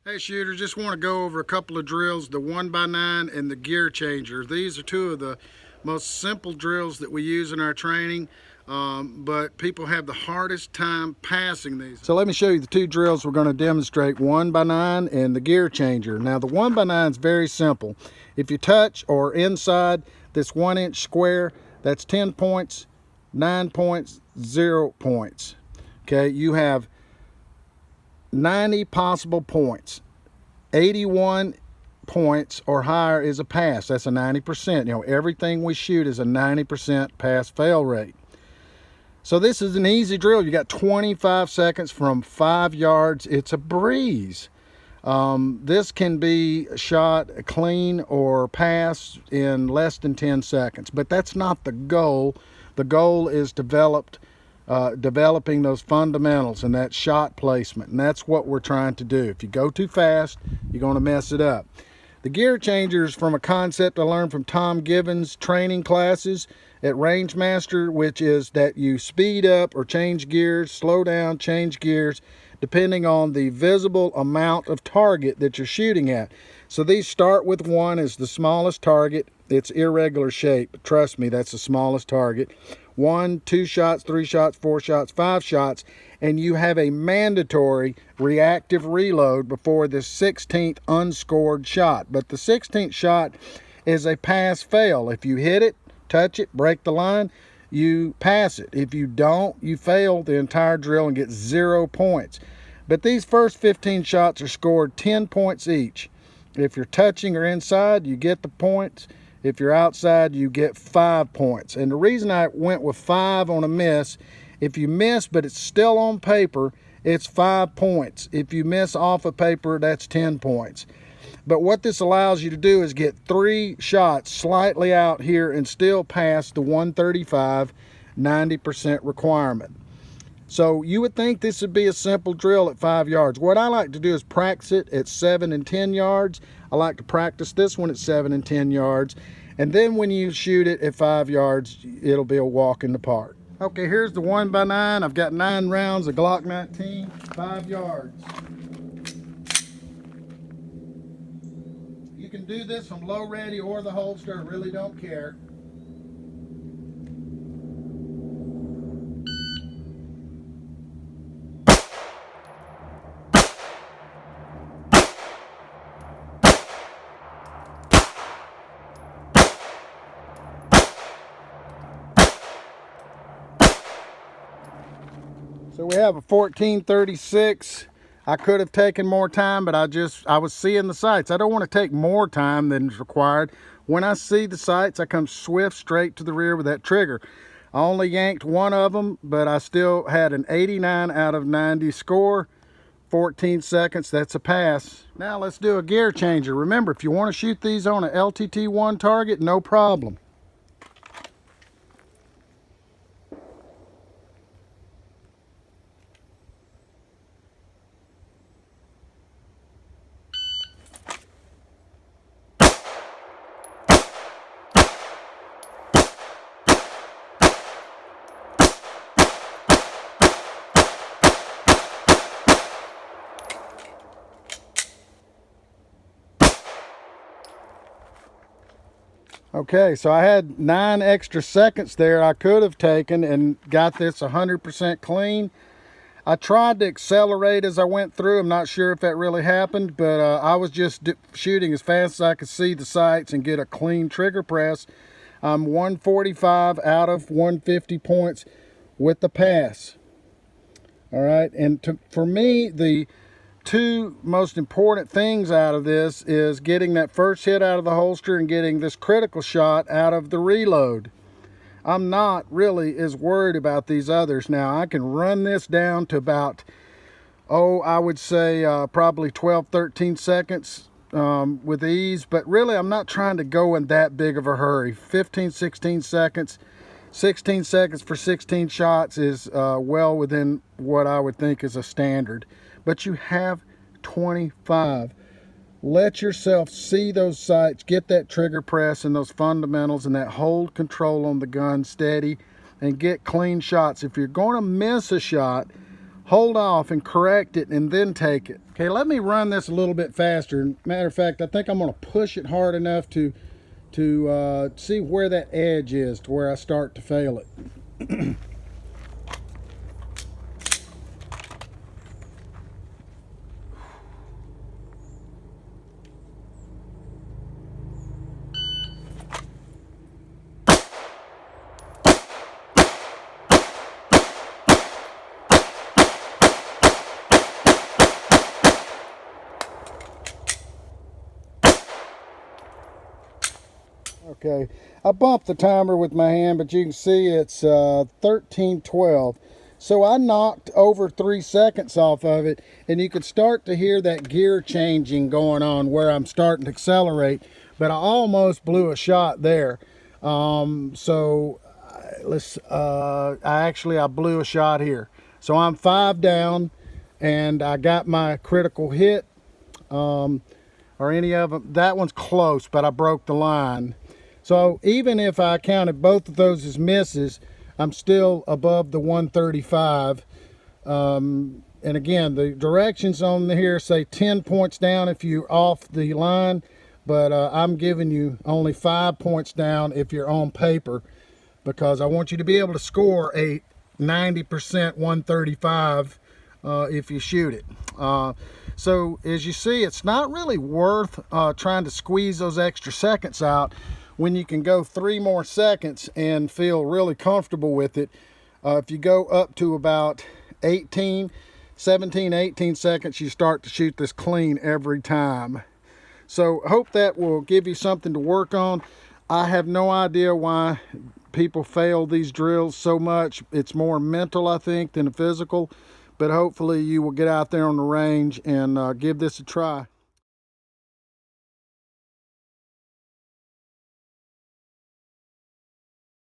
Hey shooters, just want to go over a couple of drills, the 1x9 and the gear changer. These are two of the most simple drills that we use in our training, but people have the hardest time passing these. So let me show you the two drills we're going to demonstrate, 1x9 and the gear changer. Now the 1x9 is very simple. If you touch or inside this 1-inch square, that's 10 points, 9 points, 0 points. Okay, you have 90 possible points. 81 points or higher is a pass. That's a 90%. You know, everything we shoot is a 90% pass fail rate. So this is an easy drill. You got 25 seconds from 5 yards. It's a breeze. This can be shot clean or pass in less than 10 seconds, but that's not the goal. The goal is developing those fundamentals and that shot placement, and that's what we're trying to do. If you go too fast, you're going to mess it up. The gear changer is from a concept I learned from Tom Givens' training classes at Rangemaster, which is that you speed up or change gears, slow down, change gears, depending on the visible amount of target that you're shooting at. So these start with 1 as the smallest target. It's irregular shape. Trust me, that's the smallest target. 1, 2 shots, 3 shots, 4 shots, 5 shots, and you have a mandatory reactive reload before the 16th unscored shot. But the 16th shot is a pass fail. If you hit it, touch it, break the line, you pass it. If you don't, you fail the entire drill and get 0 points. But these first 15 shots are scored 10 points each. If you're touching or inside, you get the points. If you're outside, you get 5 points. And the reason I went with 5 on a miss, if you miss but it's still on paper, it's 5 points. If you miss off of paper, that's 10 points. But what this allows you to do is get 3 shots slightly out here and still pass the 135 90% requirement. So you would think this would be a simple drill at 5 yards. What I like to do is practice it at 7 and 10 yards. I like to practice this one at 7 and 10 yards. And then when you shoot it at 5 yards, it'll be a walk in the park. Okay, here's the 1x9. I've got 9 rounds of Glock 19, 5 yards. You can do this from low ready or the holster, I really don't care. So we have a 1436. I could have taken more time, but I was seeing the sights. I don't want to take more time than is required. When I see the sights, I come swift straight to the rear with that trigger. I only yanked one of them, but I still had an 89 out of 90 score. 14 seconds, that's a pass. Now let's do a gear changer. Remember, if you want to shoot these on an LTT1 target, no problem. Okay, so I had 9 extra seconds there I could have taken and got this 100% clean. I tried to accelerate as I went through. I'm not sure if that really happened, but I was just shooting as fast as I could see the sights and get a clean trigger press. I'm 145 out of 150 points with the pass. All right, and for me, the 2 most important things out of this is getting that first hit out of the holster and getting this critical shot out of the reload. I'm not really as worried about these others. Now I can run this down to about, I would say probably 12, 13 seconds with ease, but really I'm not trying to go in that big of a hurry. 15, 16 seconds. 16 seconds for 16 shots is well within what I would think is a standard. But you have 25. Let yourself see those sights, get that trigger press and those fundamentals and that hold control on the gun steady and get clean shots. If you're going to miss a shot, hold off and correct it and then take it. Okay, let me run this a little bit faster. Matter of fact, I think I'm going to push it hard enough to see where that edge is, to where I start to fail it. Okay, I bumped the timer with my hand, but you can see it's 13:12. So I knocked over 3 seconds off of it, and you could start to hear that gear changing going on where I'm starting to accelerate, but I almost blew a shot there. I blew a shot here. So I'm 5 down, and I got my critical hit, or any of them. That one's close, but I broke the line. So even if I counted both of those as misses, I'm still above the 135. And again, the directions on here say 10 points down if you're off the line, but I'm giving you only 5 points down if you're on paper, because I want you to be able to score a 90% 135 if you shoot it. So as you see, it's not really worth trying to squeeze those extra seconds out when you can go 3 more seconds and feel really comfortable with it. If you go up to about 17, 18 seconds, you start to shoot this clean every time. So I hope that will give you something to work on. I have no idea why people fail these drills so much. It's more mental, I think, than physical. But hopefully you will get out there on the range and give this a try.